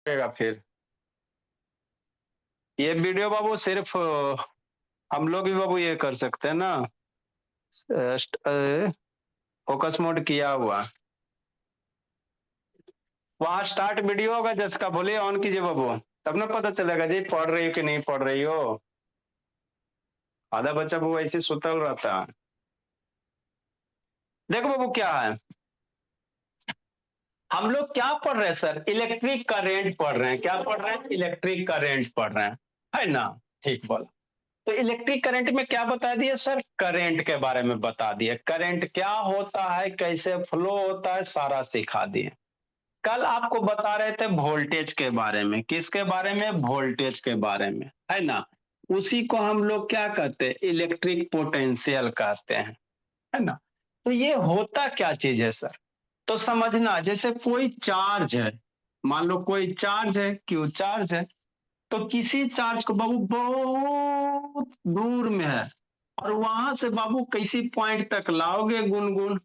रहेगा फिर। ये वीडियो बाबू सिर्फ हम लोग भी बाबू ये कर सकते हैं ना। फोकस मोड किया हुआ। वहां स्टार्ट वीडियो होगा जिसका, बोलिए ऑन कीजिए बाबू। तब ना पता चलेगा जी पढ़ रही हो कि नहीं पढ़ रही हो। आधा बच्चा बाबू ऐसे सुतल रहता है। देखो बाबू क्या है, हम लोग क्या पढ़ रहे हैं सर, इलेक्ट्रिक करंट पढ़ रहे हैं। क्या पढ़ रहे हैं? इलेक्ट्रिक करंट पढ़ रहे हैं, है ना। ठीक बोला। तो इलेक्ट्रिक करंट में क्या बता दिए सर? करंट के बारे में बता दिए, करंट क्या होता है, कैसे फ्लो होता है, सारा सिखा दिए। कल आपको बता रहे थे वोल्टेज के बारे में। किसके बारे में? वोल्टेज के बारे में, है ना। उसी को हम लोग क्या कहते हैं? इलेक्ट्रिक पोटेंशियल कहते हैं, है ना। तो ये होता क्या चीज है सर? तो समझना, जैसे कोई चार्ज है, मान लो कोई चार्ज है, क्यू चार्ज है। तो किसी चार्ज को बाबू बहुत दूर में है, और वहां से बाबू किसी पॉइंट तक लाओगे गुनगुन।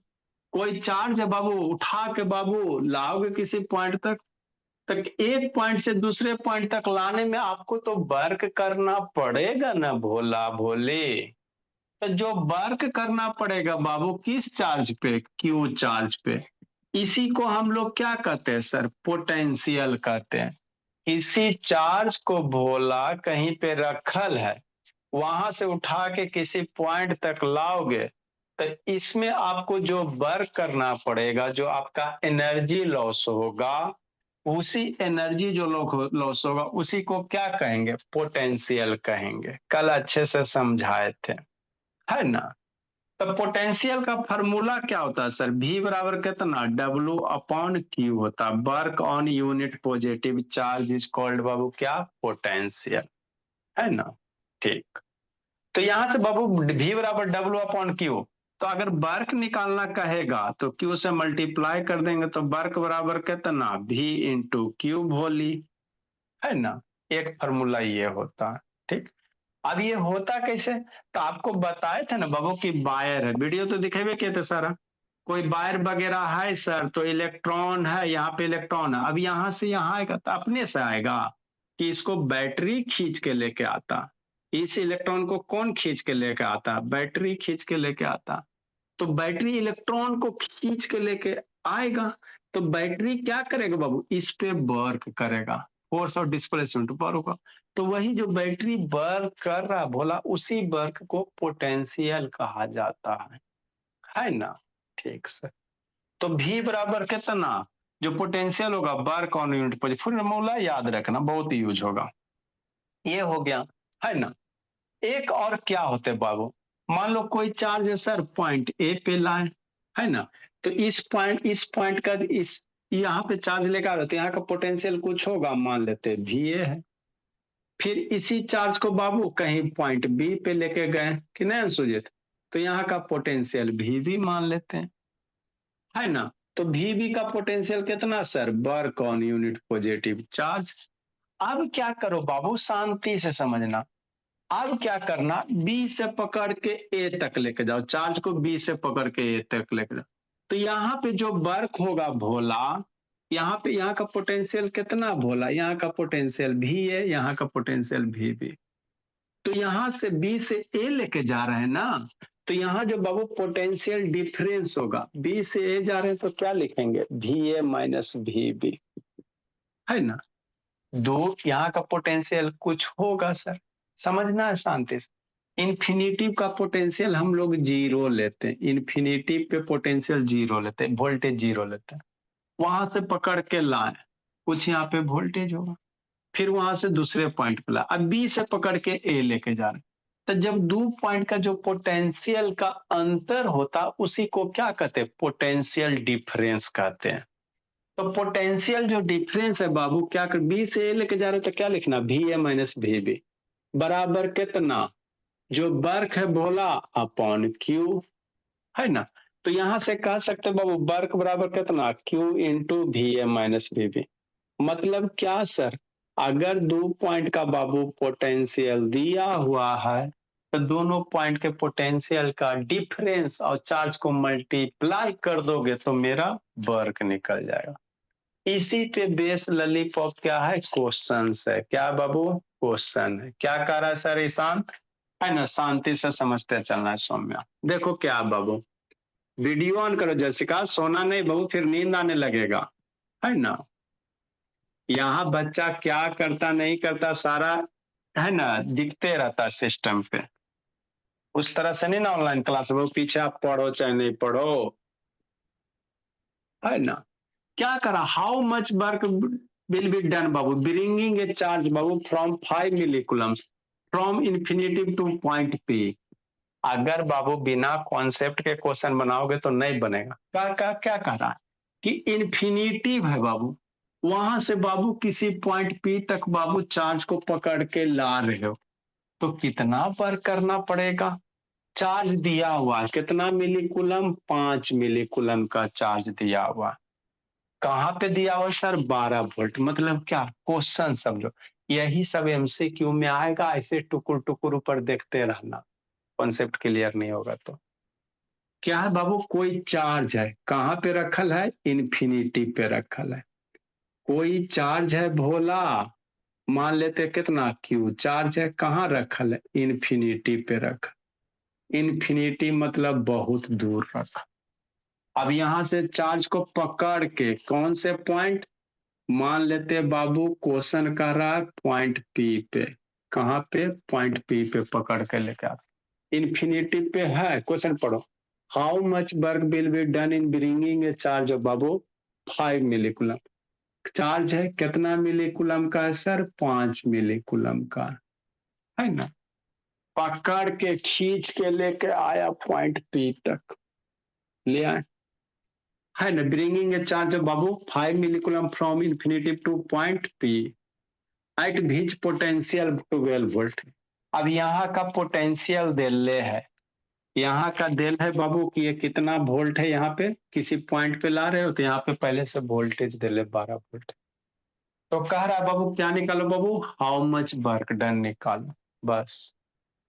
कोई चार्ज है बाबू, उठा के बाबू लाओगे किसी पॉइंट तक। तक एक पॉइंट से दूसरे पॉइंट तक लाने में आपको तो वर्क करना पड़ेगा ना भोला भोले। तो जो वर्क करना पड़ेगा बाबू किस चार्ज पे? क्यू चार्ज पे। इसी को हम लोग क्या कहते हैं सर? पोटेंशियल कहते हैं। किसी चार्ज को भोला कहीं पे रखल है, वहां से उठा के किसी पॉइंट तक लाओगे, तो इसमें आपको जो वर्क करना पड़ेगा, जो आपका एनर्जी लॉस होगा, उसी एनर्जी जो लॉस होगा उसी को क्या कहेंगे? पोटेंशियल कहेंगे। कल अच्छे से समझाए थे, है ना। तो पोटेंशियल का फॉर्मूला क्या होता है सर? V बराबर कितना? W अपॉन क्यू होता है। Work on unit positive charge is called बाबू क्या? पोटेंशियल, है ना। ठीक। तो यहां से बाबू V बराबर W अपॉन क्यू। तो अगर वर्क निकालना कहेगा तो क्यू से मल्टीप्लाई कर देंगे, तो वर्क बराबर कितना? V इंटू क्यू वोली, है ना। एक फॉर्मूला ये होता है। ठीक। अब ये होता कैसे? तो आपको बताए थे ना बाबू की वायर है, वीडियो तो दिखेबे किए थे सारा। कोई वायर वगैरह है सर, तो इलेक्ट्रॉन है, यहाँ पे इलेक्ट्रॉन है। अब यहाँ से यहाँ आएगा तो अपने से आएगा कि इसको बैटरी खींच के लेके आता। इस इलेक्ट्रॉन को कौन खींच के लेके आता? बैटरी खींच के लेके आता। तो बैटरी इलेक्ट्रॉन को खींच के लेके आएगा, तो बैटरी क्या करेगा बाबू? इस पे वर्क करेगा, फोर्स और डिस्प्लेसमेंट ऊपर होगा। तो वही जो बैटरी वर्क कर रहा भोला, उसी वर्क को पोटेंशियल कहा जाता है ना। ठीक सर। तो भी बराबर कितना? जो पोटेंशियल होगा वर्क ऑन यूनिट पर, फॉर्मूला याद रखना, बहुत यूज होगा। ये हो गया, है ना। एक और क्या होते हैं बाबू, मान लो कोई चार्ज है सर पॉइंट ए पे लाए, है ना। तो इस पॉइंट का इस यहाँ पे चार्ज लेकर आ रहे, तो यहाँ का पोटेंशियल कुछ होगा, मान लेते भी ये है। फिर इसी चार्ज को बाबू कहीं पॉइंट बी पे लेके गए कि नहीं सुजीत, तो यहाँ का पोटेंशियल भी मान लेते हैं, है ना। तो भी का पोटेंशियल कितना sir? Work on unit positive charge. अब क्या करो बाबू, शांति से समझना। अब क्या करना, बी से पकड़ के ए तक लेके जाओ, चार्ज को बी से पकड़ के ए तक लेके जाओ। तो यहाँ पे जो वर्क होगा भोला, यहाँ पे यहाँ का पोटेंशियल कितना भोला? यहाँ का पोटेंशियल भी है, यहाँ का पोटेंशियल भी। तो यहाँ से बी से ए लेके जा रहे हैं ना, तो यहाँ जो बाबू पोटेंशियल डिफरेंस होगा, बी से ए जा रहे हैं तो क्या लिखेंगे? भी ए माइनस भी बी, है ना। दो यहाँ का पोटेंशियल कुछ होगा सर, समझना है शांति से। इन्फिनिटिव का पोटेंशियल हम लोग जीरो लेते हैं, इन्फिनिटिव पे पोटेंशियल जीरो लेते हैं, वोल्टेज जीरो लेते हैं। वहां से पकड़ के लाए, कुछ यहाँ पे वोल्टेज होगा। फिर वहां से दूसरे पॉइंट पे लाए, अब बी से पकड़ के ए लेके जा रहे हैं। तो जब दो पॉइंट का जो पोटेंशियल का अंतर होता, उसी को क्या कहते हैं? पोटेंशियल डिफरेंस कहते हैं। तो पोटेंशियल जो डिफरेंस है बाबू, क्या कर बी से ए लेके जा रहे हो, तो क्या लिखना? भी ए माइनस भी बी बराबर कितना? जो वर्क है बोला अपॉन क्यू, है ना। तो यहां से कह सकते हैं बाबू वर्क बराबर कितना? क्यू इंटू भी ए माइनस भी बी। मतलब क्या सर? अगर दो पॉइंट का बाबू पोटेंशियल दिया हुआ है, तो दोनों पॉइंट के पोटेंशियल का डिफरेंस और चार्ज को मल्टीप्लाई कर दोगे तो मेरा वर्क निकल जाएगा। इसी पे बेस ललीपॉप क्या है, क्वेश्चन है। क्या बाबू, क्वेश्चन है। क्या कह रहा है सर ईशान, है ना, शांति से समझते चलना है सौम्या। देखो क्या बाबू, वीडियो ऑन करो जैसिका, सोना नहीं बाबू, फिर नींद आने लगेगा, है ना। यहाँ बच्चा क्या करता नहीं करता सारा, है ना, दिखते रहता है सिस्टम पे। उस तरह से नहीं ना ऑनलाइन क्लास, वो पीछे आप पढ़ो चाहे नहीं पढ़ो, है ना। क्या करा, how much work will be done बाबू, ब्रिंगिंग ए चार्ज बाबू from 5 millicoulombs from infinity to point P. अगर बाबू बिना कॉन्सेप्ट के क्वेश्चन बनाओगे तो नहीं बनेगा। क्या कह रहा है कि इन्फिनिटिव है बाबू, वहां से बाबू किसी पॉइंट पी तक बाबू चार्ज को पकड़ के ला रहे हो, तो कितना वर्क करना पड़ेगा। चार्ज दिया हुआ है कितना मिलीकुलम, 5 मिलीकुलम का चार्ज दिया हुआ। कहाँ पे दिया हुआ सर, 12 वोल्ट। मतलब क्या, क्वेश्चन समझो, यही सब एमसीक्यू में आएगा। ऐसे टुकुर टुकुर ऊपर देखते रहना, कॉन्सेप्ट क्लियर नहीं होगा तो। क्या है बाबू, कोई चार्ज है, कहाँ पे रखल है, इन्फिनिटी पे रखल है। कोई चार्ज है भोला, मान लेते कितना क्यू चार्ज है, कहाँ रखल है, इन्फिनिटी पे रखा। इन्फिनिटी मतलब बहुत दूर रखा। अब यहां से चार्ज को पकड़ के कौन से पॉइंट, मान लेते बाबू क्वेश्चन कर रहा है पॉइंट पी पे, कहाँ पे, पॉइंट पी पे पकड़ के लेके आ, इन्फिनिटी पे है। क्वेश्चन पढ़ो, how much work will be done in bringing a charge of बाबू 5 मिलीकुलम। चार्ज है कितना मिलीकुलम का है सर, 5 मिलीकुलम का, है ना। पकड़ के खींच के लेके आया पॉइंट पी तक ले आए, है ना। ब्रिंगिंग ए चार्ज ऑफ बाबू 5 millicoulomb from infinity to point P at which potential 12 volt. अब यहाँ का पोटेंशियल दिले है, यहाँ का दिल है बाबू कि ये कितना वोल्ट है, यहाँ पे किसी पॉइंट पे ला रहे हो तो यहाँ पे पहले से वोल्टेज दिले 12 वोल्ट। तो कह रहा है बाबू क्या निकालो बाबू, हाउ मच वर्क डन निकालो। बस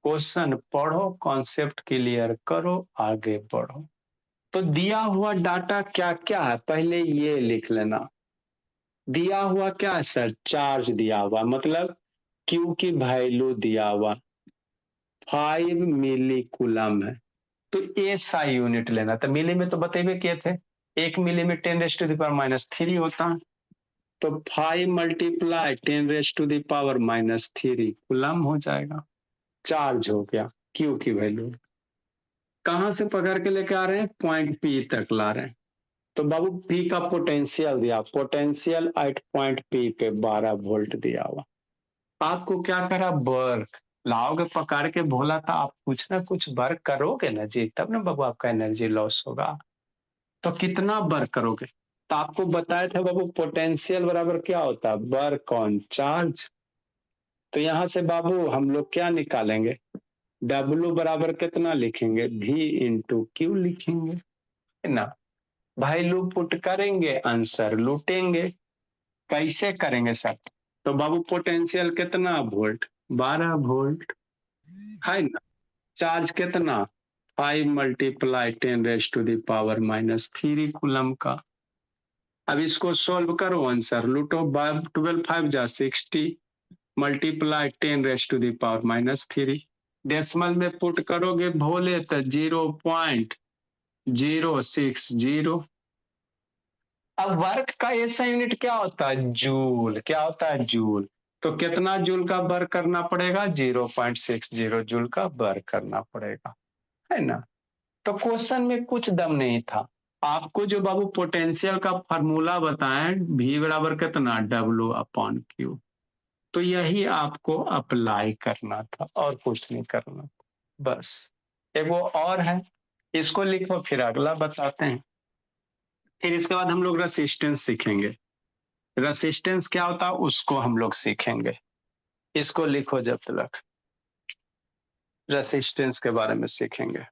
क्वेश्चन पढ़ो, कॉन्सेप्ट क्लियर करो, आगे बढ़ो। तो दिया हुआ डाटा क्या क्या है, पहले ये लिख लेना। दिया हुआ क्या है सर, चार्ज दिया हुआ, मतलब क्यू की वैल्यू दिया हुआ 5 मिलीकुलम है। तो एसआई यूनिट लेना, तो मिली में तो बतेबे किए थे, 1 मिली में 10⁻³ होता है। तो 5 मल्टीप्लाई 10⁻³ कुलम हो जाएगा। चार्ज हो गया, क्यू की वैल्यू। कहां से पकड़ के लेके आ रहे हैं, पॉइंट पी तक ला रहे हैं। तो बाबू पी का पोटेंशियल दिया, पोटेंशियल एट पॉइंट पी पे 12 वोल्ट दिया हुआ। आपको क्या करा, वर्क लाओगे पकड़ के, बोला था आप कुछ ना कुछ वर्क करोगे ना जी, तब ना बाबू आपका एनर्जी लॉस होगा। तो कितना वर्क करोगे, तो आपको बताया था बाबू पोटेंशियल बराबर क्या होता है, वर्क ऑन चार्ज। तो यहां से बाबू हम लोग क्या निकालेंगे, डब्ल्यू बराबर कितना लिखेंगे, भी इंटू क्यू लिखेंगे, है ना। वैल्यू पुट करेंगे, आंसर लूटेंगे। कैसे करेंगे सर, तो बाबू पोटेंशियल कितना वोल्ट, 12 वोल्ट, है ना। चार्ज कितना, 5 मल्टीप्लाई 10⁻³ कुलम का। अब इसको सोल्व करो, आंसर लूटो, 12 5 जा 60 मल्टीप्लाई 10⁻³ डेसिमल में पुट करोगे भोले तो 0.060। अब वर्क का ऐसा यूनिट क्या होता है, जूल। क्या होता है, जूल। तो कितना जूल का वर्क करना पड़ेगा, 0.60 जूल का वर्क करना पड़ेगा, है ना। तो क्वेश्चन में कुछ दम नहीं था। आपको जो बाबू पोटेंशियल का फार्मूला बताएं, V बराबर कितना, W/Q। तो यही आपको अप्लाई करना था और कुछ नहीं करना था, बस। एक वो और है, इसको लिखो फिर अगला बताते हैं। फिर इसके बाद हम लोग रेसिस्टेंस सीखेंगे। रेसिस्टेंस क्या होता है उसको हम लोग सीखेंगे। इसको लिखो जब तक, रेसिस्टेंस के बारे में सीखेंगे।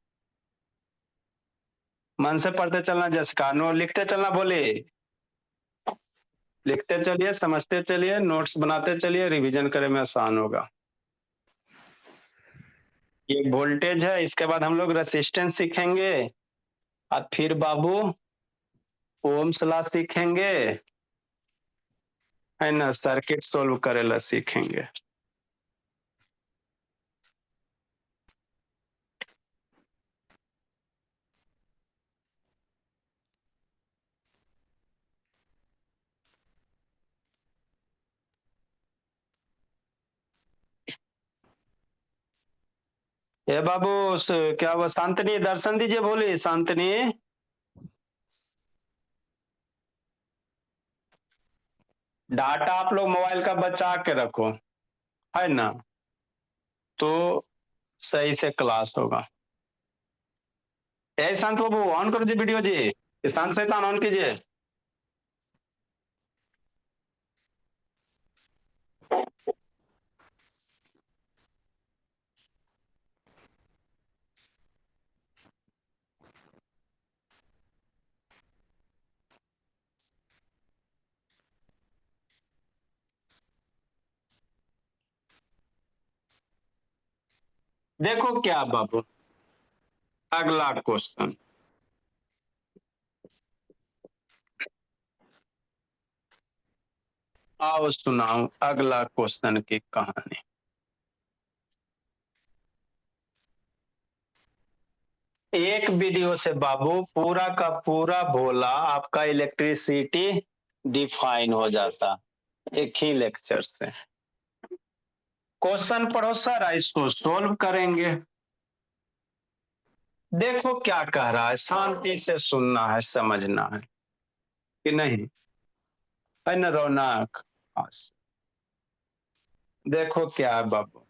मन से पढ़ते चलना, जैसे कानून लिखते चलना, बोले लिखते चलिए, समझते चलिए, नोट्स बनाते चलिए, रिवीजन करे में आसान होगा। ये वोल्टेज है, इसके बाद हम लोग रेसिस्टेंस सीखेंगे, और फिर बाबू ओम्स लॉ सीखेंगे, है ना, सर्किट सोल्व करेला सीखेंगे। ए बाबू, क्या वो शांतनी दर्शन दीजिए, बोली शांतनी। डाटा आप लोग मोबाइल का बचा के रखो, है ना, तो सही से क्लास होगा। ए शांत बाबू, ऑन करो जी वीडियो जी, शांत शैतान ऑन कीजिए। देखो क्या बाबू, अगला क्वेश्चन। आओ सुनाओ अगला क्वेश्चन की कहानी। एक वीडियो से बाबू पूरा का पूरा भोला आपका इलेक्ट्रिसिटी डिफाइन हो जाता, एक ही लेक्चर से। क्वेश्चन पढ़ो सर, इसको सोल्व करेंगे। देखो क्या कह रहा है, शांति से सुनना है, समझना है कि नहीं, है ना रौनक। देखो क्या है बाबू,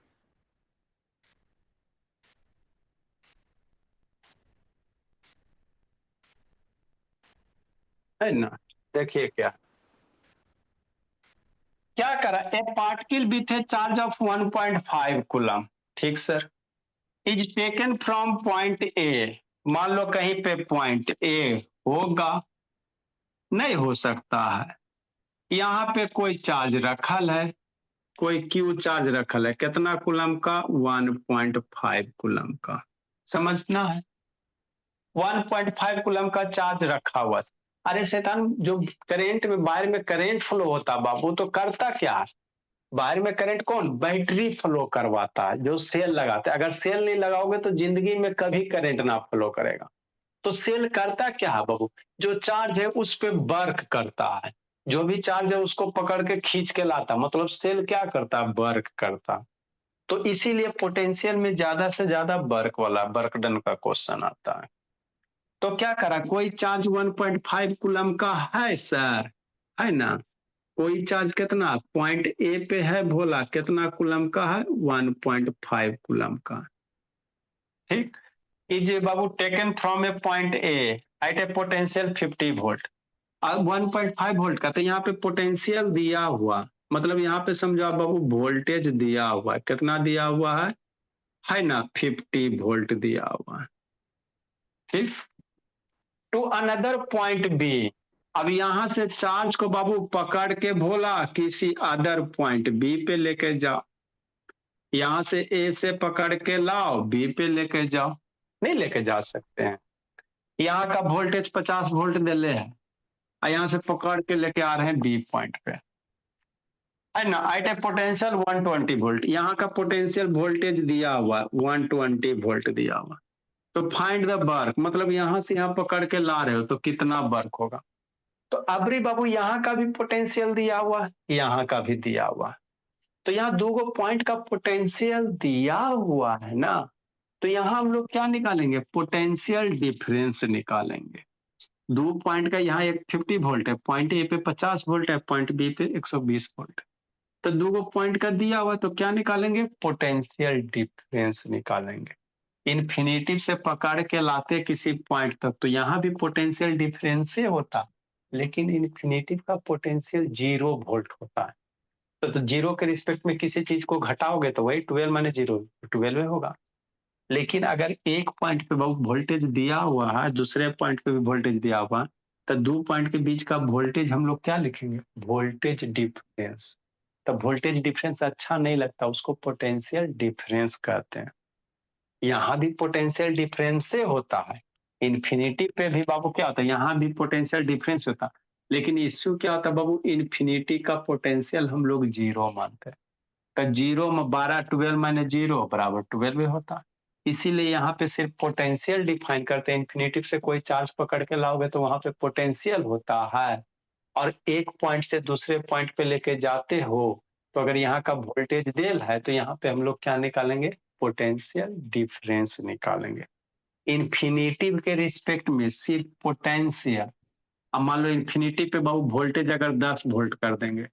है ना, देखिए क्या क्या करा। A particle with a charge of 1.5 coulomb, ठीक sir, is taken from point A. मान लो कहीं पे पॉइंट ए होगा, नहीं हो सकता है। यहाँ पे कोई चार्ज रखल है, कोई क्यू चार्ज रखल है, कितना कूलम का, 1.5 कूलम का, समझना है। 1.5 कूलम का चार्ज रखा हुआ। अरे शैतान, जो करंट में वायर में करंट फ्लो होता बाबू, तो करता क्या है, वायर में करंट कौन, बैटरी फ्लो करवाता है, जो सेल लगाते हैं। अगर सेल नहीं लगाओगे तो जिंदगी में कभी करंट ना फ्लो करेगा। तो सेल करता क्या है बाबू, जो चार्ज है उस पे वर्क करता है, जो भी चार्ज है उसको पकड़ के खींच के लाता, मतलब सेल क्या करता है, वर्क करता। तो इसीलिए पोटेंशियल में ज्यादा से ज्यादा वर्क वाला, वर्क डन का क्वेश्चन आता है। तो क्या करा, कोई चार्ज 1.5 कूलम का है सर, है ना, कोई चार्ज कितना पॉइंट ए पे है भोला, कितना कूलम का है, 1.5 कूलम का, ठीक। इज बाबू taken from a point A at a potential 50 volt. अब 1.5 वोल्ट का, तो यहाँ पे पोटेंशियल दिया हुआ, मतलब यहाँ पे समझो आप बाबू वोल्टेज दिया हुआ है, कितना दिया हुआ है ना, 50 वोल्ट दिया हुआ है, ठीक। टू अनदर पॉइंट बी, अब यहां से चार्ज को बाबू पकड़ के भोला किसी अदर पॉइंट बी पे लेके जाओ, यहां से ए से पकड़ के लाओ बी पे लेके जाओ, नहीं लेके जा सकते हैं। यहाँ का वोल्टेज 50 वोल्ट दे ले है, और यहाँ से पकड़ के लेके आ रहे हैं बी पॉइंट पे, है ना, एट ए पोटेंशियल 120 वोल्ट, यहाँ का पोटेंशियल वोल्टेज दिया हुआ 120 वोल्ट दिया हुआ। तो फाइंड द वर्क, मतलब यहाँ से यहाँ पकड़ के ला रहे हो तो कितना वर्क होगा। तो अबरी बाबू यहाँ का भी पोटेंशियल दिया हुआ है, यहाँ का भी दिया हुआ है, तो यहाँ दो पॉइंट का पोटेंशियल दिया हुआ है ना, तो यहाँ हम लोग क्या निकालेंगे, पोटेंशियल डिफरेंस निकालेंगे। दो पॉइंट का, यहाँ एक 50 वोल्ट है, पॉइंट ए पे 50 वोल्ट है, पॉइंट बी पे 120 वोल्ट, तो दो पॉइंट का दिया हुआ, तो क्या निकालेंगे, पोटेंशियल डिफरेंस निकालेंगे। इन्फिनिटी से पकड़ के लाते किसी पॉइंट तक, तो यहाँ भी पोटेंशियल डिफरेंस होता, लेकिन इन्फिनिटी का पोटेंशियल 0 वोल्ट होता है। तो जीरो के रिस्पेक्ट में किसी चीज को घटाओगे तो वही 12 माइनस 0 12 होगा। लेकिन अगर एक पॉइंट पे वोल्टेज दिया हुआ है, दूसरे पॉइंट पे भी वोल्टेज दिया हुआ, तो दो पॉइंट के बीच का वोल्टेज हम लोग क्या लिखेंगे, वोल्टेज डिफरेंस। तो वोल्टेज डिफरेंस अच्छा नहीं लगता, उसको पोटेंशियल डिफरेंस कहते हैं। यहाँ भी पोटेंशियल डिफरेंस से होता है, इन्फिनिटी पे भी बाबू क्या होता है, यहाँ भी पोटेंशियल डिफरेंस होता है, लेकिन इश्यू क्या होता है बाबू, इन्फिनिटी का पोटेंशियल हम लोग 0 मानते हैं। तो 0 में 12 12 माइनस 0 बराबर 12 भी होता है। इसीलिए यहाँ पे सिर्फ पोटेंशियल डिफाइन करते हैं। इन्फिनिटी से कोई चार्ज पकड़ के लाओगे तो वहां पे पोटेंशियल होता है, और एक पॉइंट से दूसरे पॉइंट पे लेके जाते हो तो अगर यहाँ का वोल्टेज देल है तो यहाँ पे हम लोग क्या निकालेंगे, पोटेंशियल डिफरेंस निकालेंगे। इन्फिनिटी के रिस्पेक्ट में सिर्फ पोटेंशियल। अब मान लो इन्फिनिटी पे बाबू वोल्टेज अगर 10 वोल्ट कर देंगे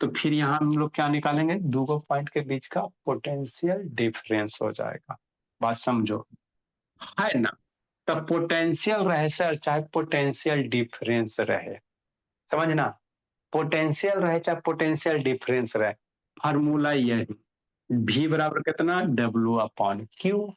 तो फिर यहाँ हम लोग क्या निकालेंगे, दो पॉइंट के बीच का पोटेंशियल डिफरेंस हो जाएगा। बात समझो, है ना। तब पोटेंशियल रहे सर चाहे पोटेंशियल डिफरेंस रहे, समझना, पोटेंशियल रहे चाहे पोटेंशियल डिफरेंस रहे, फार्मूला यही, V बराबर कितना, W अपॉन Q।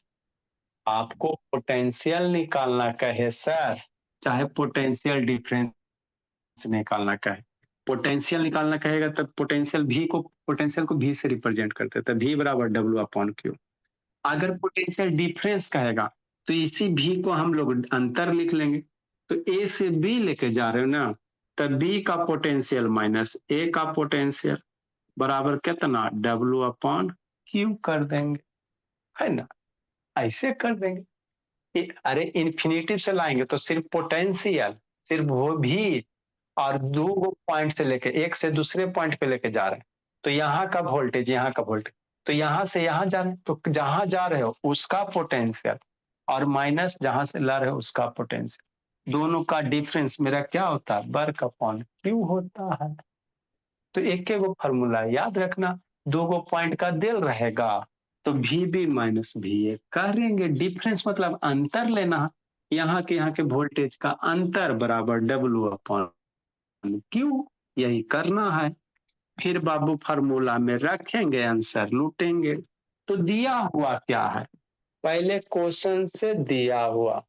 आपको पोटेंशियल निकालना कहे सर चाहे पोटेंशियल डिफरेंस निकालना कहे, पोटेंशियल निकालना कहेगा तब पोटेंशियल को V से रिप्रेजेंट करते हैं, V बराबर W अपॉन Q। अगर पोटेंशियल डिफरेंस कहेगा तो इसी V को हम लोग अंतर लिख लेंगे। तो A से B लेके जा रहे हो ना, तब B का पोटेंशियल माइनस A का पोटेंशियल बराबर कितना, W अपॉन Q कर देंगे, है ना, ऐसे कर देंगे। अरे इन्फिनिटी से लाएंगे तो सिर्फ पोटेंशियल, सिर्फ वो भी, और दो पॉइंट से लेके एक से दूसरे पॉइंट पे लेके जा रहे हैं तो यहाँ का वोल्टेज यहाँ का वोल्टेज, तो यहाँ से यहाँ जा रहे हैं तो जहां जा रहे हो उसका पोटेंशियल, और माइनस जहां से ला रहे हो उसका पोटेंशियल, दोनों का डिफरेंस मेरा क्या होता है, वर्क अपॉन क्यू होता है। तो एक एक फॉर्मूला याद रखना, दो पॉइंट का दिल रहेगा तो V B minus V A करेंगे। डिफरेंस मतलब अंतर लेना, यहाँ के वोल्टेज का अंतर बराबर डब्ल्यू अपॉन क्यू, यही करना है। फिर बाबू फार्मूला में रखेंगे, आंसर लूटेंगे। तो दिया हुआ क्या है, पहले क्वेश्चन से दिया हुआ,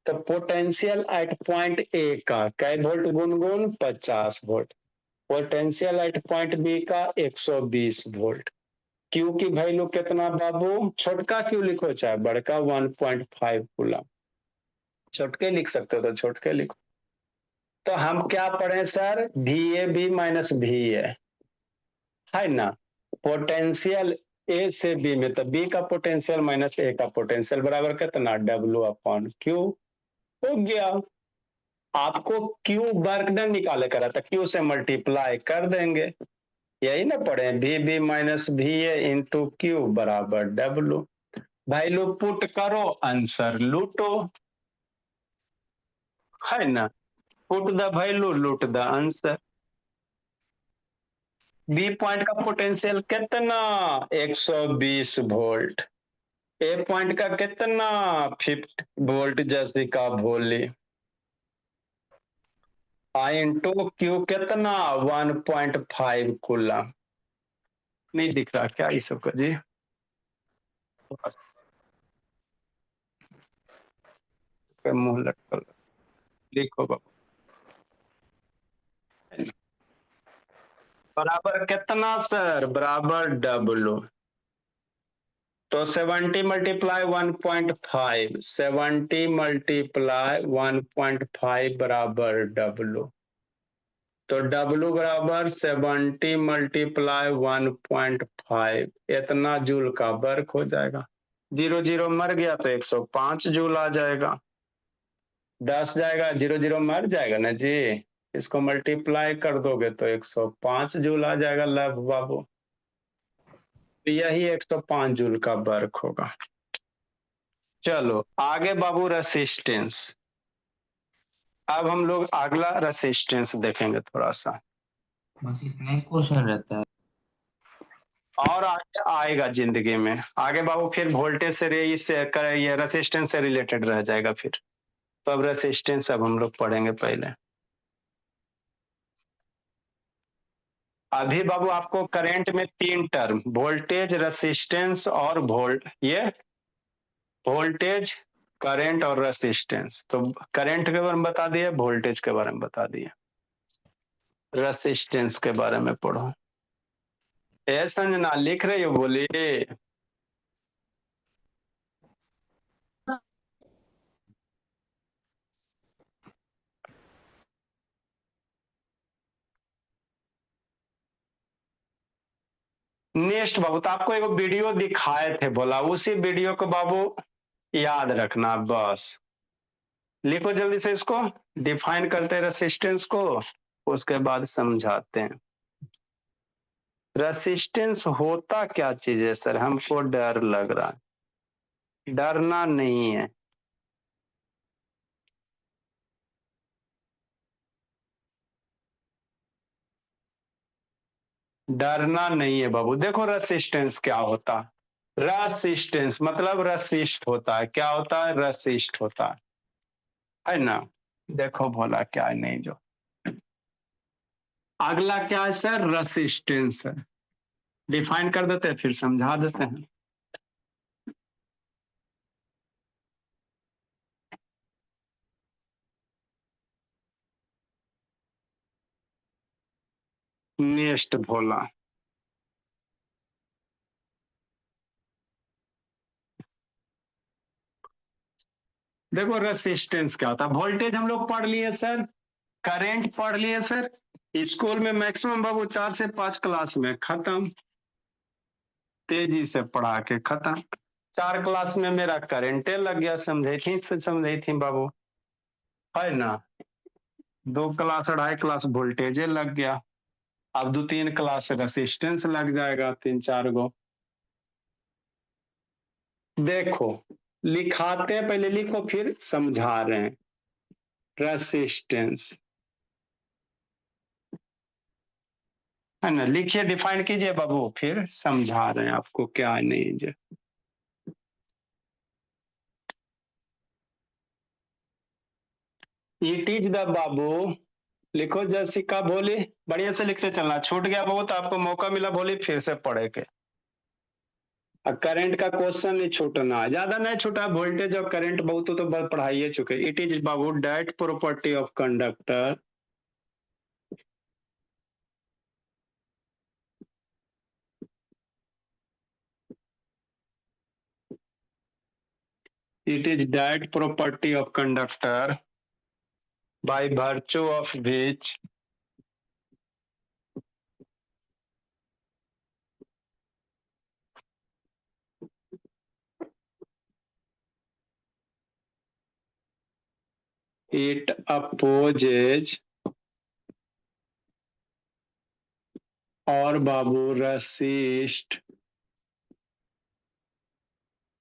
तो पोटेंशियल एट पॉइंट ए का कै वोल्ट गुनगुन 50 volt, potential at point B का 120 वोल्ट, क्यू की वैल्यू कितना बाबू, छोटका क्यू लिखो चाहे बड़का 1.5 कूलम, छोटके लिख सकते हो तो छोटके लिखो। तो हम क्या पढ़े sir, V A B minus V A, है ना, पोटेंशियल ए से बी में, तो बी का पोटेंशियल माइनस ए का पोटेंशियल बराबर कितना, डब्ल्यू अपॉन क्यू, हो गया। आपको क्यू वर्क डन निकाले करा था, क्यू से मल्टीप्लाई कर देंगे, यही ना पढ़े, V B minus V A into Q बराबर डब्ल्यू। वैल्यू पुट करो, आंसर लूटो, है ना, put the value loot the answer. B point का पोटेंशियल कितना, 120 वोल्ट, ए पॉइंट का कितना, 50 वोल्ट, जैसे का भोली, आई इंटू क्यू कितना, 1.5 कूलम। नहीं दिख रहा क्या इस सबका जी, मुंह लटकल, लिखो बाबू, बराबर कितना सर, बराबर डब्लू, तो 70 मल्टीप्लाई 1.5, 70 मल्टीप्लाई 1.5 बराबर डब्लू, तो डब्लू बराबर 70 मल्टीप्लाई 1.5, इतना जूल का वर्क हो जाएगा। जीरो जीरो मर गया तो 105 जूल आ जाएगा, 10 जाएगा, जीरो जीरो मर जाएगा ना जी, इसको मल्टीप्लाई कर दोगे तो 105 जूल आ जाएगा लव बाबू, तो यही 105 जूल का वर्क होगा। चलो आगे बाबू, रेसिस्टेंस। अब हम लोग अगला रेसिस्टेंस देखेंगे थोड़ा सा, बस इतना ही क्वेश्चन रहता है। और आगे आएगा जिंदगी में आगे बाबू, फिर वोल्टेज से ये रेसिस्टेंस से रिलेटेड रह जाएगा फिर। तो अब रेसिस्टेंस अब हम लोग पढ़ेंगे पहले। अभी बाबू आपको करंट में 3 टर्म, वोल्टेज, रेसिस्टेंस और ये वोल्टेज, करंट और रेसिस्टेंस, तो करंट के बारे में बता दिए, वोल्टेज के बारे में बता दिए, रेसिस्टेंस के बारे में पढ़ो। ए संजना लिख रही हो, बोलिए। नेक्स्ट बाबू, तो आपको एक वीडियो दिखाए थे, बोला उसी वीडियो को बाबू याद रखना बस। लिखो जल्दी से इसको, डिफाइन करते हैं रेसिस्टेंस को, उसके बाद समझाते हैं। रेसिस्टेंस होता क्या चीज है सर, हमको डर लग रहा है, डरना नहीं है। डरना नहीं है बाबू। देखो रेसिस्टेंस क्या होता है, रेसिस्टेंस मतलब रेसिस्ट होता है। क्या होता है, रेसिस्ट होता है ना। देखो भोला क्या है, नहीं जो अगला क्या है सर, रेसिस्टेंस है। डिफाइन कर देते हैं फिर समझा देते हैं। नेक्स्ट भोला, देखो रेसिस्टेंस क्या होता है। वोल्टेज हम लोग पढ़ लिए सर, करंट पढ़ लिए सर, स्कूल में मैक्सिमम बाबू 4 से 5 क्लास में खत्म, तेजी से पढ़ा के खत्म। 4 क्लास में मेरा करंटे लग गया, समझे थी से समझे थी बाबू, है ना। 2 क्लास 2.5 क्लास वोल्टेजे लग गया, अब 2-3 क्लास रेसिस्टेंस लग जाएगा, 3-4 गो। देखो लिखाते हैं, पहले लिखो फिर समझा रहे हैं। रेसिस्टेंस है ना, लिखिए डिफाइन कीजिए बाबू, फिर समझा रहे हैं आपको क्या नहीं जो। इट इज द बाबू, लिखो जैसिका बोली, बढ़िया से लिखते चलना, छूट गया बाबू तो आपको मौका मिला बोली फिर से पढ़े के। करंट का क्वेश्चन नहीं छूटना, ज्यादा नहीं छूटा, वोल्टेज और करंट बहुत तो पढ़ाइए चुके। It is Babu that property of conductor, it is that property of conductor by virtue of which it opposes और बाबू resist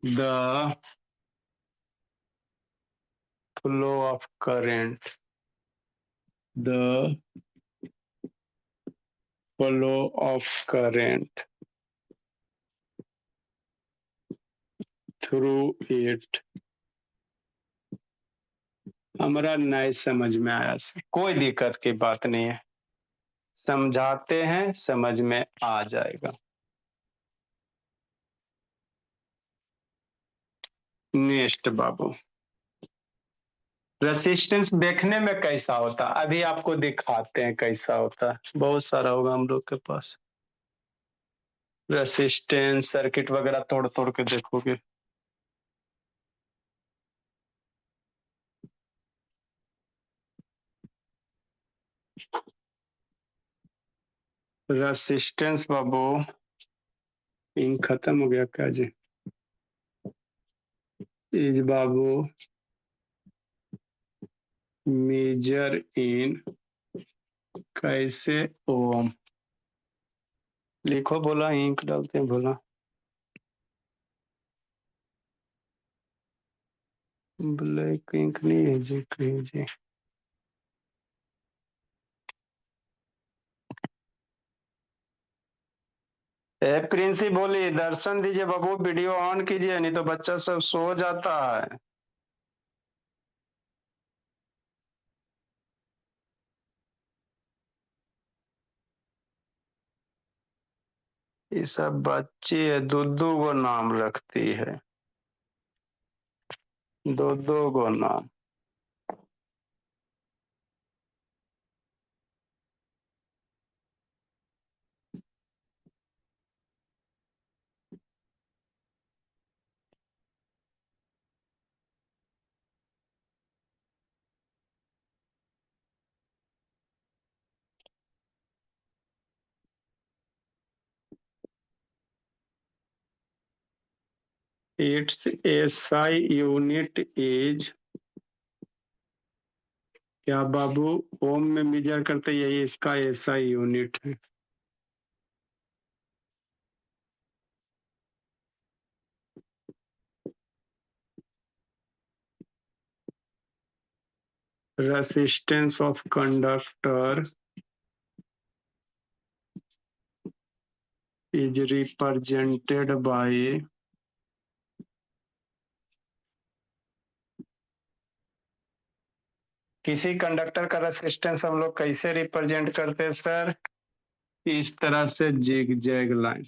the flow of current, the flow of current through it। हमारा नहीं समझ में आया सर, कोई दिक्कत की बात नहीं है, समझाते हैं समझ में आ जाएगा। नेक्स्ट बाबू, रेसिस्टेंस देखने में कैसा होता है अभी आपको दिखाते हैं कैसा होता है, बहुत सारा होगा हम लोग के पास। रेसिस्टेंस सर्किट वगैरह तोड़ तोड़ के देखोगे। रेसिस्टेंस बाबू, इंक खत्म हो गया क्या जी। इज बाबू मेजर इन कैसे ओम, लिखो बोला, इंक डालते हैं बोला, ब्लैक इंक नहीं है जी कहीं जी। ए प्रिंसी बोली दर्शन दीजिए बाबू, वीडियो ऑन कीजिए नहीं तो बच्चा सब सो जाता है। ये सब बच्ची है, दो दो गो नाम रखती है, दो दो गो नाम। its SI यूनिट इज, क्या बाबू ओम में मेजर करते, यही इसका SI यूनिट है। Resistance of conductor is represented by किसी कंडक्टर का रेसिस्टेंस हम लोग कैसे रिप्रेजेंट करते हैं सर, इस तरह से जिग जैग लाइन,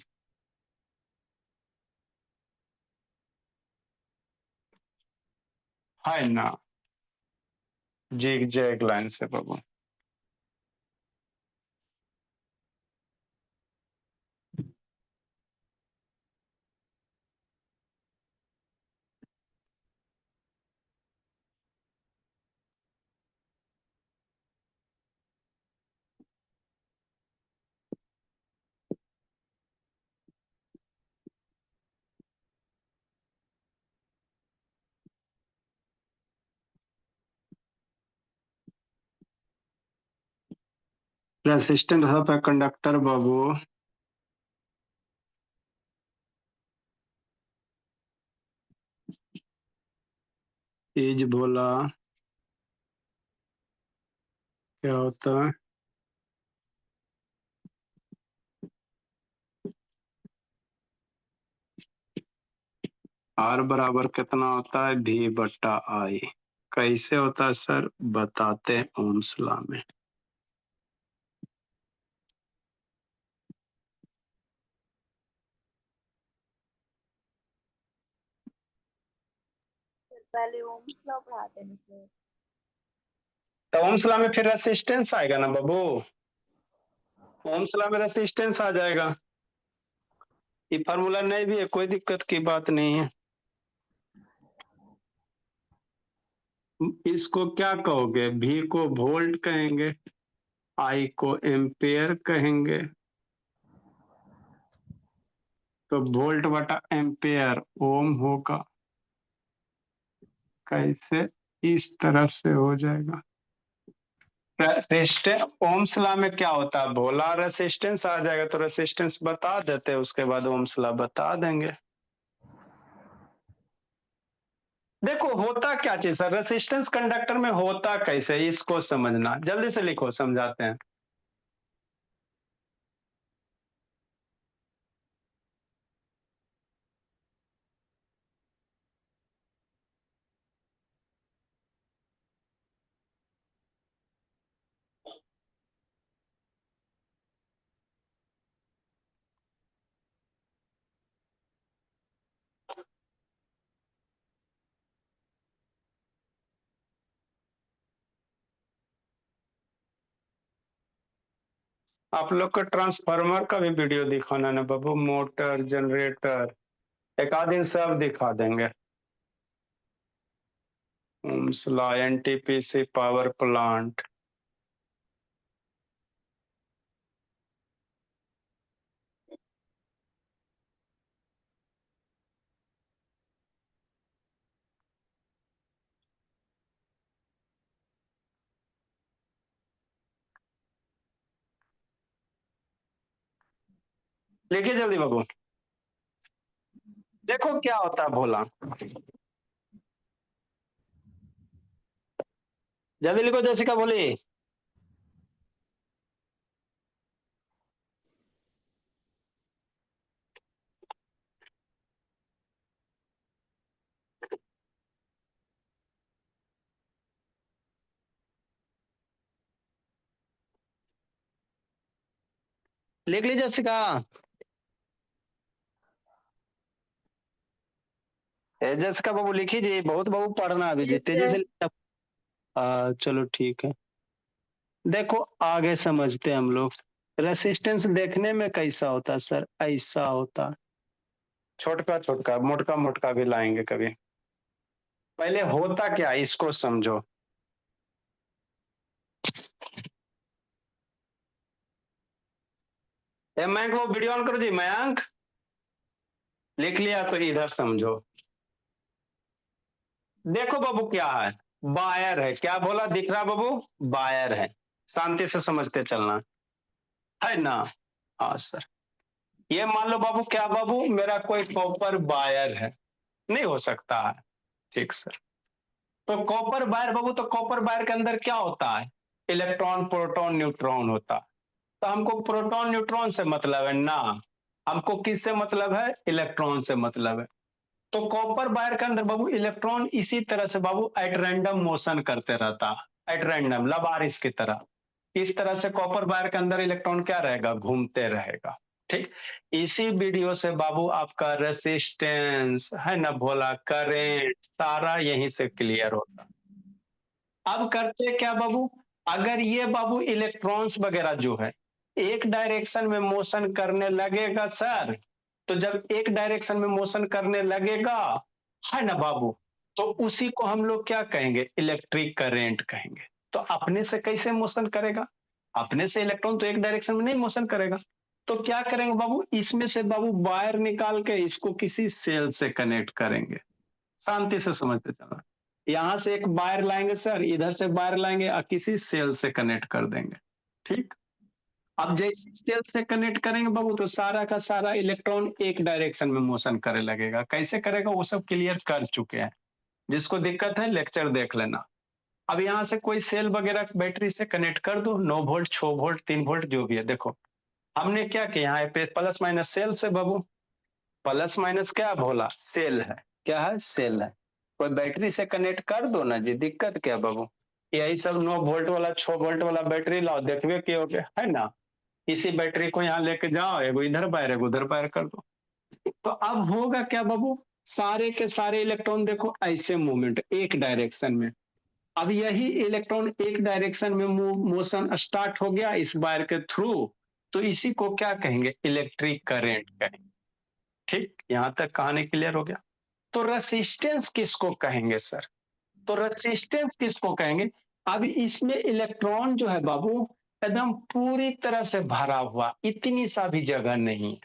है ना, जिग जैग लाइन से बाबू। रेसिस्टेंस ऑफ ए कंडक्टर बाबू इज बोला क्या होता है, आर बराबर कितना होता है, भी बट्टा आई। कैसे होता है सर, बताते हैं ओम्स लॉ में। पहले ओम्स लॉ पढ़ाते हैं सर। तो ओम्स लॉ में फिर रेसिस्टेंस आएगा ना बाबू, ओम्स लॉ में रेसिस्टेंस आ जाएगा। ये फार्मूला नहीं भी है, कोई दिक्कत की बात नहीं है। इसको क्या कहोगे, भी को वोल्ट कहेंगे, आई को एम्पेयर कहेंगे, तो वोल्ट बटा एम्पेयर ओम होगा। कैसे, इस तरह से हो जाएगा। रेसिस्टेंस ओम्स लॉ में क्या होता है, बोला रेसिस्टेंस आ जाएगा, तो रेसिस्टेंस बता देते हैं, उसके बाद ओम्स लॉ बता देंगे। देखो होता क्या चीज है, रेसिस्टेंस कंडक्टर में होता कैसे, इसको समझना, जल्दी से लिखो समझाते हैं। आप लोग को ट्रांसफार्मर का भी वीडियो दिखाना ना बाबू, मोटर जनरेटर एक आध दिन सब दिखा देंगे। Ohm's law, NTPC power plant, लिखिए जल्दी बाबू। देखो क्या होता है भोला, जल्दी लिखो, जैसिका बोली। लिख ली जैसिका, जैसिका बाबू लिखी जी, बहुत बाबू पढ़ना अभी जी, Yes, तेजी sir. से चलो ठीक है। देखो आगे समझते हैं हम लोग। रेसिस्टेंस देखने में कैसा होता है सर, ऐसा होता है, छोटका छोटका मोटका मोटका भी लाएंगे कभी। पहले होता क्या इसको समझो। मयंक वो वीडियो ऑन करो जी, मयंक लिख लिया तो इधर समझो। देखो बाबू क्या है, वायर है, क्या बोला दिख रहा बाबू, वायर है, शांति से समझते चलना, है ना। हाँ सर, ये मान लो बाबू, क्या बाबू, मेरा कोई कॉपर वायर है, नहीं हो सकता है, ठीक सर। तो कॉपर वायर बाबू, तो कॉपर वायर के अंदर क्या होता है, इलेक्ट्रॉन प्रोटॉन न्यूट्रॉन होता है। तो हमको प्रोटॉन न्यूट्रॉन से मतलब है ना, हमको किससे मतलब है, इलेक्ट्रॉन से मतलब है। तो कॉपर वायर के अंदर बाबू इलेक्ट्रॉन इसी तरह से बाबू एट रैंडम मोशन करते रहता है, एट रैंडम लबारिश की तरह। इस तरह से कॉपर वायर के अंदर इलेक्ट्रॉन क्या रहेगा, घूमते रहेगा। ठीक, इसी वीडियो से बाबू आपका रेसिस्टेंस है ना, भोला करेंट, सारा यहीं से क्लियर होता। अब करते क्या बाबू, अगर ये बाबू इलेक्ट्रॉन्स वगैरह जो है एक डायरेक्शन में मोशन करने लगेगा सर, तो जब एक डायरेक्शन में मोशन करने लगेगा, है ना बाबू, तो उसी को हम लोग क्या कहेंगे, इलेक्ट्रिक करंट कहेंगे। तो अपने से कैसे मोशन करेगा, अपने से इलेक्ट्रॉन तो एक डायरेक्शन में नहीं मोशन करेगा। तो क्या करेंगे बाबू, इसमें से बाबू वायर निकाल के इसको किसी सेल से कनेक्ट करेंगे। शांति से समझते चलना, यहां से एक वायर लाएंगे सर, इधर से वायर लाएंगे और किसी सेल से कनेक्ट कर देंगे। ठीक, अब जैसे सेल से कनेक्ट करेंगे बाबू, तो सारा का सारा इलेक्ट्रॉन एक डायरेक्शन में मोशन करे लगेगा। कैसे करेगा वो सब क्लियर कर चुके हैं, जिसको दिक्कत है लेक्चर देख लेना। अब यहाँ से कोई सेल वगैरह बैटरी से कनेक्ट कर दो, 9 वोल्ट, 6 वोल्ट, 3 वोल्ट, जो भी है। देखो हमने क्या किया, यहाँ पे प्लस माइनस सेल से बाबू, प्लस माइनस क्या भोला, सेल है, क्या है, सेल है। कोई बैटरी से कनेक्ट कर दो ना जी, दिक्कत क्या बाबू, यही सब 9 वोल्ट वाला, 6 वोल्ट वाला बैटरी लाओ, देखवे कि हो गया, है ना। इसी बैटरी को यहाँ लेके जाओ, एगो इधर वायर एगो उधर वायर कर दो। तो अब होगा क्या बाबू, सारे के सारे इलेक्ट्रॉन देखो ऐसे मूवमेंट एक डायरेक्शन में। अब यही इलेक्ट्रॉन एक डायरेक्शन में मोशन स्टार्ट हो गया इस वायर के थ्रू, तो इसी को क्या कहेंगे, इलेक्ट्रिक करंट कहेंगे। ठीक, यहां तक कहानी क्लियर हो गया। तो रेसिस्टेंस किसको कहेंगे सर, तो रेसिस्टेंस किसको कहेंगे, अब इसमें इलेक्ट्रॉन जो है बाबू एकदम पूरी तरह से भरा हुआ, इतनी सा भी जगह नहीं।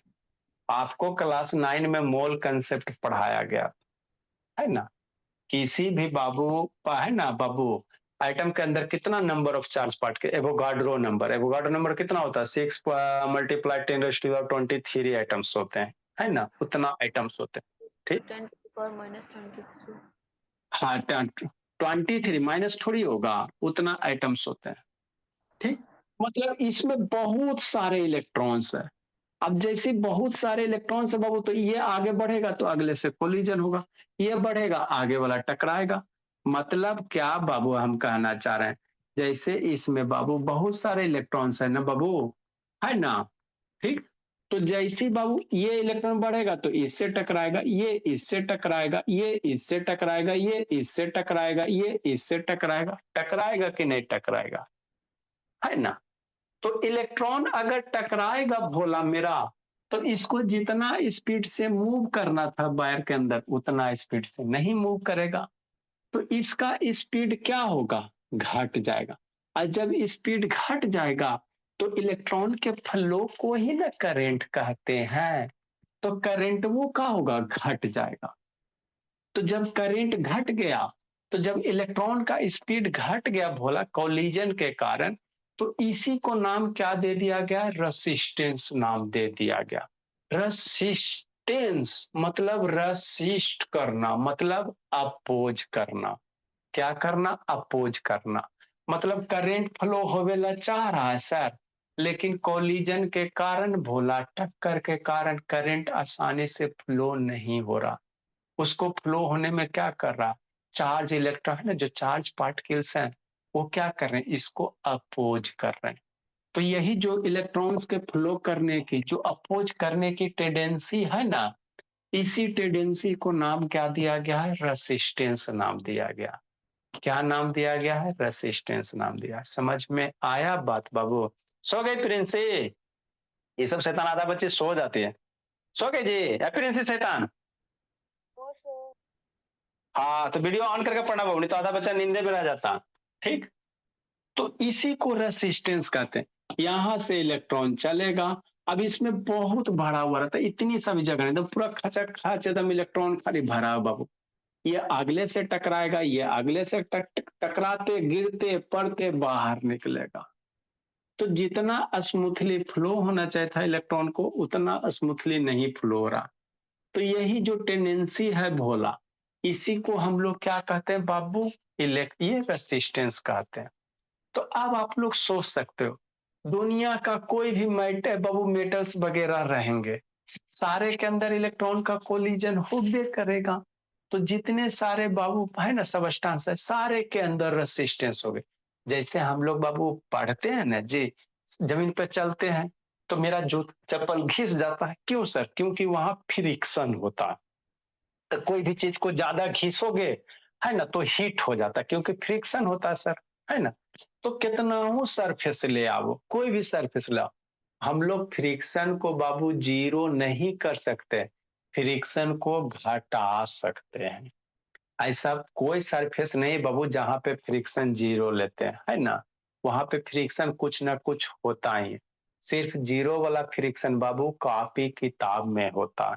आपको क्लास 9 में मोल कंसेप्ट पढ़ाया गया, है ना। किसी भी बाबू, है ना बाबू, आइटम के अंदर कितना नंबर ऑफ चार्ज पार्ट के, एवोगाड्रो नंबर, एवोगाड्रो नंबर कितना होता है, 6 मल्टीप्लाई 10⁻23 आइटम्स होते हैं, है ना, उतना आइटम्स होते हैं। ठीक, 10⁻23। हाँ, 23 माइनस थोड़ी होगा, उतना आइटम्स होते हैं। ठीक, मतलब इसमें बहुत सारे इलेक्ट्रॉन्स है। अब जैसे बहुत सारे इलेक्ट्रॉन्स है बाबू, तो ये आगे बढ़ेगा तो अगले से कोलिजन होगा, ये बढ़ेगा आगे वाला टकराएगा। मतलब क्या बाबू हम कहना चाह रहे हैं, जैसे इसमें बाबू बहुत सारे इलेक्ट्रॉन्स है ना बाबू, है ना। ठीक, तो जैसे बाबू ये इलेक्ट्रॉन बढ़ेगा तो इससे टकराएगा, ये इससे टकराएगा, ये इससे टकराएगा, ये इससे टकराएगा, ये इससे टकराएगा, टकराएगा कि नहीं टकराएगा, है ना। तो इलेक्ट्रॉन अगर टकराएगा भोला मेरा, तो इसको जितना स्पीड से मूव करना था वायर के अंदर उतना स्पीड से नहीं मूव करेगा, तो इसका स्पीड क्या होगा, घट जाएगा। और जब स्पीड घट जाएगा तो इलेक्ट्रॉन के फ्लो को ही ना करंट कहते हैं, तो करंट वो क्या होगा, घट जाएगा। तो जब करंट घट गया, तो जब इलेक्ट्रॉन का स्पीड घट गया भोला कोलिजन के कारण, तो इसी को नाम क्या दे दिया गया, रेसिस्टेंस नाम दे दिया गया। रेसिस्टेंस मतलब रसिस्ट करना, मतलब अपोज करना। क्या करना, अपोज करना। मतलब करंट फ्लो होवेला चाह रहा है सर, लेकिन कोलिजन के कारण भोला, टक्कर के कारण करंट आसानी से फ्लो नहीं हो रहा। उसको फ्लो होने में क्या कर रहा, चार्ज इलेक्ट्रॉन है ना, जो चार्ज पार्टिकल्स हैं वो क्या कर रहे हैं, इसको अपोज कर रहे हैं। तो यही जो इलेक्ट्रॉन्स के फ्लो करने की, जो अपोज करने की टेंडेंसी है ना, इसी टेंडेंसी को नाम क्या दिया गया है, रेसिस्टेंस नाम दिया गया। क्या नाम दिया गया है, रेसिस्टेंस नाम दिया। समझ में आया बात बाबू, सो गए प्रिंसी, ये सब शैतान आधा बच्चे सो जाते हैं, सो गए जी प्रिंसी शैतान। ओ सर। हाँ, तो वीडियो ऑन करके पढ़ना बाबू, नहीं तो आधा बच्चा नींदे में रह जाता। ठीक, तो इसी को रेसिस्टेंस कहते हैं। यहां से इलेक्ट्रॉन चलेगा, अब इसमें बहुत भरा हुआ रहता है, इतनी सा भी जगह नहीं, तो पूरा खचा खच एकदम इलेक्ट्रॉन खाली भरा हुआ बाबू। ये अगले से टकराएगा, ये अगले से टकराते गिरते पड़ते बाहर निकलेगा। तो जितना स्मूथली फ्लो होना चाहिए था इलेक्ट्रॉन को, उतना स्मूथली नहीं फ्लो हो रहा। तो यही जो टेंडेंसी है भोला, इसी को हम लोग क्या कहते हैं बाबू, ये रेसिस्टेंस कहते हैं। तो अब आप लोग सोच सकते हो, दुनिया का कोई भी बाबू मेटल्स वगैरह रहेंगे, सारे के अंदर इलेक्ट्रॉन का कोलिजन होबे करेगा। तो जितने सारे बाबू है ना सबस्टांस है, सारे के अंदर रेसिस्टेंस हो गए। जैसे हम लोग बाबू पढ़ते हैं ना जी, जमीन पे चलते हैं तो मेरा जो चप्पल घिस जाता है, क्यों सर? क्योंकि वहां फ्रिक्शन होता है। तो कोई भी चीज को ज्यादा घिसोगे है ना तो हीट हो जाता है, क्योंकि फ्रिक्शन होता है सर, है ना। तो कितना हूँ सरफेस ले आओ, कोई भी सरफेस ले आओ, हम लोग फ्रिक्शन को बाबू जीरो नहीं कर सकते, फ्रिक्शन को घटा सकते हैं। ऐसा कोई सरफेस नहीं बाबू जहां पे फ्रिक्शन जीरो लेते हैं, है ना। वहां पे फ्रिक्शन कुछ ना कुछ होता ही है। सिर्फ जीरो वाला फ्रिक्शन बाबू कॉपी किताब में होता है,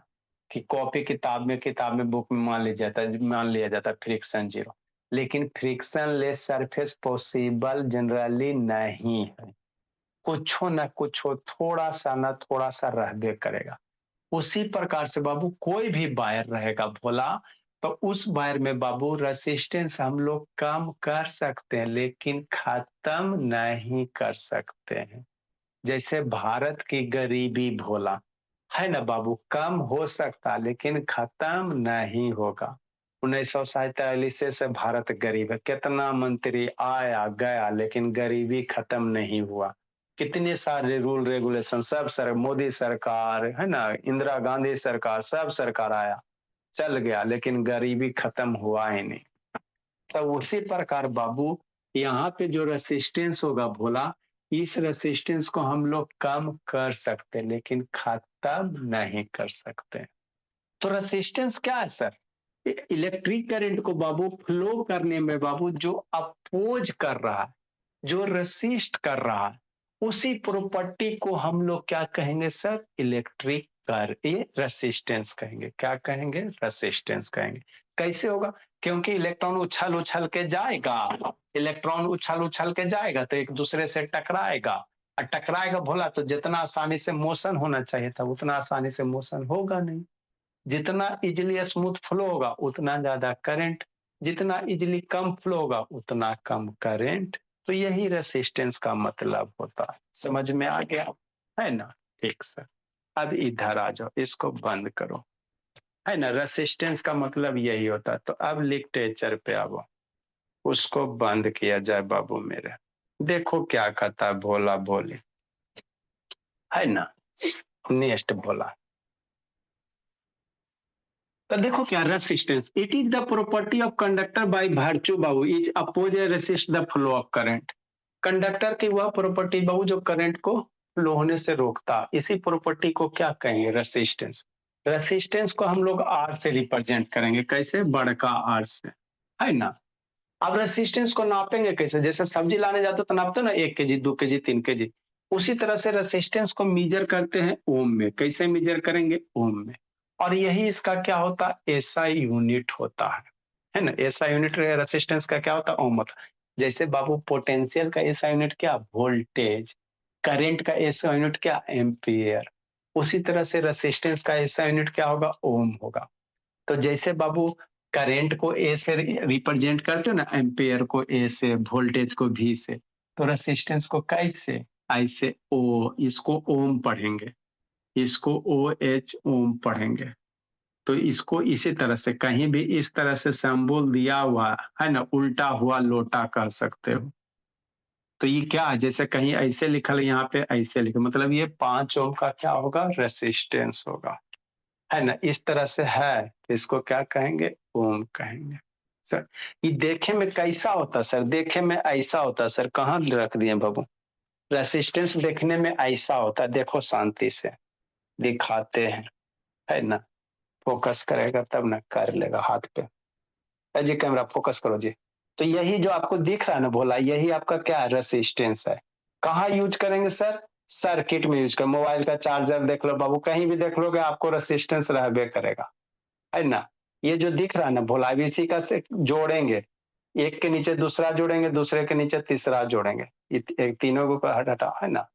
कि कॉपी किताब में बुक में मान लिया जाता है फ्रिक्शन जीरो। लेकिन friction less surface possible generally नहीं है। कुछ हो ना कुछ हो, थोड़ा सा ना थोड़ा सा रहबे करेगा। उसी प्रकार से बाबू कोई भी वायर रहेगा भोला, तो उस वायर में बाबू रेसिस्टेंस हम लोग कम कर सकते हैं, लेकिन खत्म नहीं कर सकते हैं। जैसे भारत की गरीबी भोला, है ना बाबू, कम हो सकता लेकिन खत्म नहीं होगा। 1947 से भारत गरीब है, कितना मंत्री आया गया लेकिन गरीबी खत्म नहीं हुआ। कितने सारे रूल रेगुलेशन, सब सर मोदी सरकार है ना, इंदिरा गांधी सरकार, सब सरकार आया चल गया लेकिन गरीबी खत्म हुआ ही नहीं। तो उसी प्रकार बाबू यहाँ पे जो रेसिस्टेंस होगा भोला, इस रेसिस्टेंस को हम लोग कम कर सकते लेकिन खत्म नहीं कर सकते। तो रेसिस्टेंस क्या है सर? इलेक्ट्रिक करंट को बाबू फ्लो करने में बाबू जो अपोज कर रहा है, जो रेसिस्ट कर रहा है, उसी प्रॉपर्टी को हम लोग क्या कहेंगे सर? इलेक्ट्रिक कर ये रेसिस्टेंस कहेंगे। क्या कहेंगे? रेसिस्टेंस कहेंगे। कैसे होगा? क्योंकि इलेक्ट्रॉन उछल उछल के जाएगा, इलेक्ट्रॉन उछल उछल के जाएगा तो एक दूसरे से टकराएगा, और टकराएगा भोला तो जितना आसानी से मोशन होना चाहिए था उतना आसानी से मोशन होगा नहीं। जितना इजिली स्मूथ फ्लो होगा उतना ज्यादा करंट, जितना इजिली कम फ्लो होगा उतना कम करंट। तो यही रेसिस्टेंस का मतलब होता है। समझ में आ गया है ना? ठीक सर। अब इधर आ जाओ, इसको बंद करो, है ना। रेसिस्टेंस का मतलब यही होता है। तो अब लिटरेचर पे आओ, उसको बंद किया जाए बाबू मेरे। देखो क्या कहता है भोला भोले, है ना। नेक्स्ट भोला, तो देखो क्या resistance, it is the property of conductor by virtue बाबू is oppose resist the flow of current. Conductor की वह प्रॉपर्टी बाबू जो करंट को फ्लो होने से रोकता, इसी प्रॉपर्टी को क्या कहेंगे? रेसिस्टेंस। रेसिस्टेंस को हम लोग आर से रिप्रेजेंट करेंगे, कैसे? बड़का आर से, है ना। अब रेसिस्टेंस को नापेंगे कैसे? जैसे सब्जी लाने जाते तो नापते ना 1 केजी 2 केजी 3 केजी, उसी तरह से रेसिस्टेंस को मीजर करते हैं ओम में। कैसे मीजर करेंगे? ओम में। और यही इसका क्या होता है? एसआई यूनिट होता है ना। एसआई यूनिट रेसिस्टेंस का क्या होता है? ओम होता है। जैसे बाबू पोटेंशियल का एसआई यूनिट क्या? वोल्टेज। करंट का एसआई यूनिट क्या? एम्पियर। उसी तरह से रेसिस्टेंस का एसआई यूनिट क्या होगा? ओम होगा। तो जैसे बाबू करंट को ए से रिप्रेजेंट करते हो ना, एम्पियर को ए से, वोल्टेज को भी से, तो रेसिस्टेंस को कैसे? ऐसे ओ, इसको ओम पढ़ेंगे, इसको ओ एच ओम पढ़ेंगे। तो इसको इसी तरह से, कहीं भी इस तरह से सिंबल दिया हुआ है ना, उल्टा हुआ लोटा कह सकते हो। तो ये क्या है? जैसे कहीं ऐसे लिखल, यहाँ पे ऐसे लिखा, मतलब ये 5 ओम का क्या होगा? रेसिस्टेंस होगा, है ना। इस तरह से है तो इसको क्या कहेंगे? ओम कहेंगे। सर ये देखे में कैसा होता सर? देखे में ऐसा होता सर। कहाँ रख दिए बाबू? रेसिस्टेंस देखने में ऐसा होता है, देखो शांति से दिखाते हैं, है ना। फोकस करेगा तब ना, कर लेगा हाथ पे। जी कैमरा फोकस करो जी। तो यही जो आपको दिख रहा है ना भोला, यही आपका क्या है? रेसिस्टेंस है। कहाँ यूज करेंगे सर? सर्किट में यूज कर। मोबाइल का चार्जर देख लो बाबू, कहीं भी देख लोगे आपको रेसिस्टेंस रहबे करेगा, है ना। ये जो दिख रहा है ना भोला, अब इसी का से जोड़ेंगे, एक के नीचे दूसरा जोड़ेंगे, दूसरे के नीचे तीसरा जोड़ेंगे, तीनों को ऊपर हटा है ना,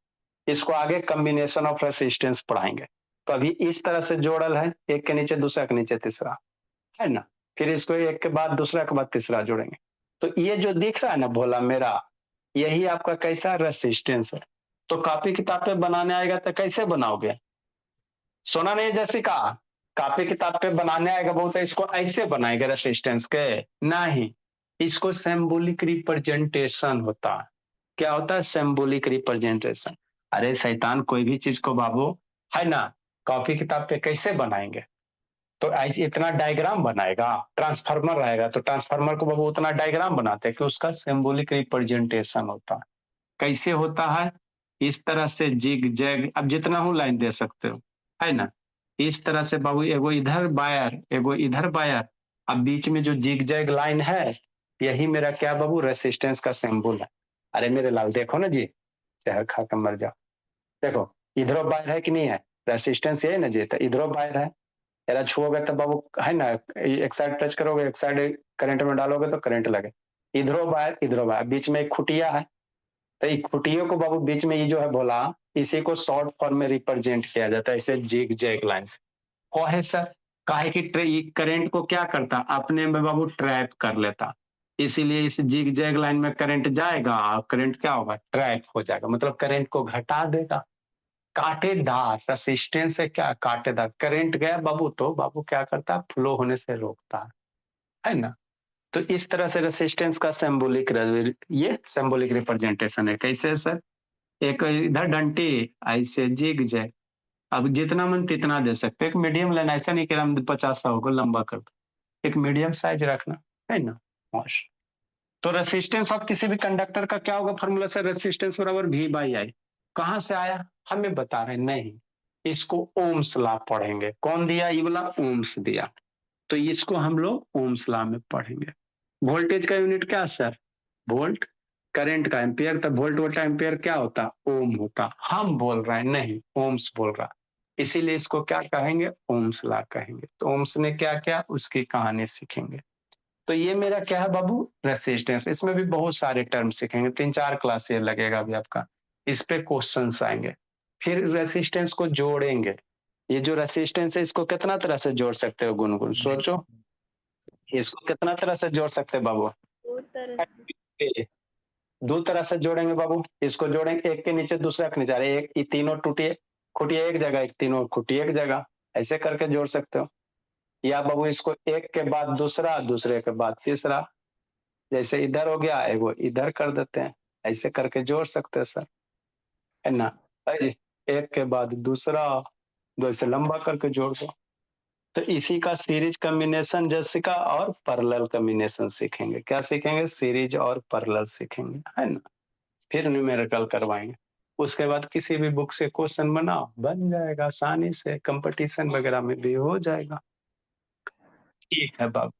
इसको आगे कॉम्बिनेशन ऑफ रेसिस्टेंस पढ़ाएंगे। तो अभी इस तरह से जोड़ल है, एक के नीचे दूसरा के नीचे तीसरा, है ना, फिर इसको एक के बाद दूसरा के बाद तीसरा जोड़ेंगे। तो ये जो दिख रहा है ना भोला मेरा, यही आपका कैसा रेसिस्टेंस है। तो कॉपी किताब पे बनाने आएगा तो कैसे बनाओगे? सुना नहीं जैसिका? कॉपी किताब पे बनाने आएगा बहुत, इसको ऐसे बनाएगा रेसिस्टेंस के? नहीं, इसको सिंबॉलिक रिप्रेजेंटेशन होता है। क्या होता है? Symbolic representation. अरे शैतान, कोई भी चीज को बाबू, है ना, कॉपी किताब पे कैसे बनाएंगे? तो ऐसे इतना डायग्राम बनाएगा। ट्रांसफार्मर रहेगा तो ट्रांसफार्मर को बाबू उतना डायग्राम बनाते हैं कि उसका सिंबॉलिक रिप्रेजेंटेशन होता है। कैसे होता है? इस तरह से जिग जैग, अब जितना हूँ लाइन दे सकते हो, है ना, इस तरह से बाबू, एगो इधर वायर एगो इधर वायर, अब बीच में जो जिग जैग लाइन है, यही मेरा क्या बाबू, रेसिस्टेंस का सिंबल है। अरे मेरे लाल देखो ना जी, जहर खा कर मर जाओ। देखो इधरो वायर है कि नहीं है? रेसिस्टेंस यही ना जी, तो इधरो वायर है। यार छुओगे तो बाबू, है ना, एक साइड टच करोगे, एक साइड करंट में डालोगे तो करंट लगे। इधरो वायर, बीच में एक खुटिया है, तो ये खुटियों को बाबू बीच में ये जो है बोला, इसी को शॉर्ट फॉर्म में रिप्रेजेंट किया जाता है ऐसे जिग जैग लाइन से। वो है सर, काहे कि करंट को क्या करता, अपने में बाबू ट्रैप कर लेता, इसीलिए इस जिग जैग लाइन में करंट जाएगा और करंट क्या होगा, ट्रैप हो जाएगा, मतलब करंट को घटा देगा। कांटेदार रेसिस्टेंस है, क्या कांटेदार, करंट गया बाबू तो बाबू क्या करता है, फ्लो होने से रोकता है ना। तो इस तरह से रेसिस्टेंस का सिंबॉलिक, ये सिंबॉलिक रिप्रेजेंटेशन है। कैसे सर? एक इधर डंटी, ऐसे जिग जैग, अब जितना मन तितना दे सकते हो। एक मीडियम लेना, ऐसा नहीं कि हम 50 को लंबा कर दो, एक मीडियम साइज रखना, है ना। मस्त। तो रेसिस्टेंस ऑफ किसी भी कंडक्टर का क्या होगा फॉर्मूला सर? रेसिस्टेंस बराबर V बाई आई। कहां से आया हमें बता रहे नहीं, इसको ओम्स लॉ पढ़ेंगे। कौन दिया? ये वाला ओम्स दिया, तो इसको हम लोग ओम्स लॉ में पढ़ेंगे। वोल्टेज का यूनिट क्या सर? वोल्ट। करंट का एम्पियर, तो वोल्ट बटा एम्पियर क्या होता? ओम होता। हम बोल रहे हैं नहीं, ओम्स बोल रहा, इसीलिए इसको क्या कहेंगे? ओम्स लॉ कहेंगे। तो ओम्स ने क्या क्या, उसकी कहानी सीखेंगे। तो ये मेरा क्या है बाबू, रेसिस्टेंस। इसमें भी बहुत सारे टर्म सीखेंगे, 3-4 क्लास ये लगेगा अभी आपका, इस पे क्वेश्चन आएंगे। फिर रेसिस्टेंस को जोड़ेंगे। ये जो रेसिस्टेंस है इसको कितना तरह से जोड़ सकते हो गुनगुन, सोचो, इसको कितना तरह से जोड़ सकते हैं बाबू? दो तरह से। दो तरह से जोड़ेंगे बाबू। इसको जोड़ेंगे, एक के नीचे दूसरा के नीचे, अरे एक, ये तीनों टूटिए खुटिया एक जगह, एक तीनों खुटिया एक जगह, ऐसे करके जोड़ सकते हो। या बाबू इसको एक के बाद दूसरा, दूसरे के बाद तीसरा, जैसे इधर हो गया एगो इधर कर देते हैं, ऐसे करके जोड़ सकते हैं सर, है ना। है जी, एक के बाद दूसरा, दो ऐसे लंबा करके जोड़ दो। तो इसी का सीरीज कॉम्बिनेशन जैसिका और पैरेलल कॉम्बिनेशन सीखेंगे। क्या सीखेंगे? सीरीज और पैरेलल सीखेंगे, है ना। फिर न्यूमेरिकल करवाएंगे। उसके बाद किसी भी बुक से क्वेश्चन बनाओ, बन जाएगा आसानी से, कंपटीशन वगैरह में भी हो जाएगा। ठीक है बाबू,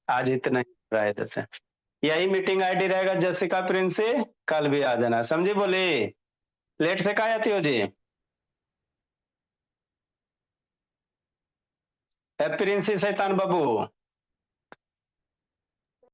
आज इतना ही राय देते हैं। यही मीटिंग आईडी रहेगा जसिका प्रिंसी, कल भी आ जाना, समझी बोली। लेट से कहा आती हो जी? प्रिंसी शैतान बाबू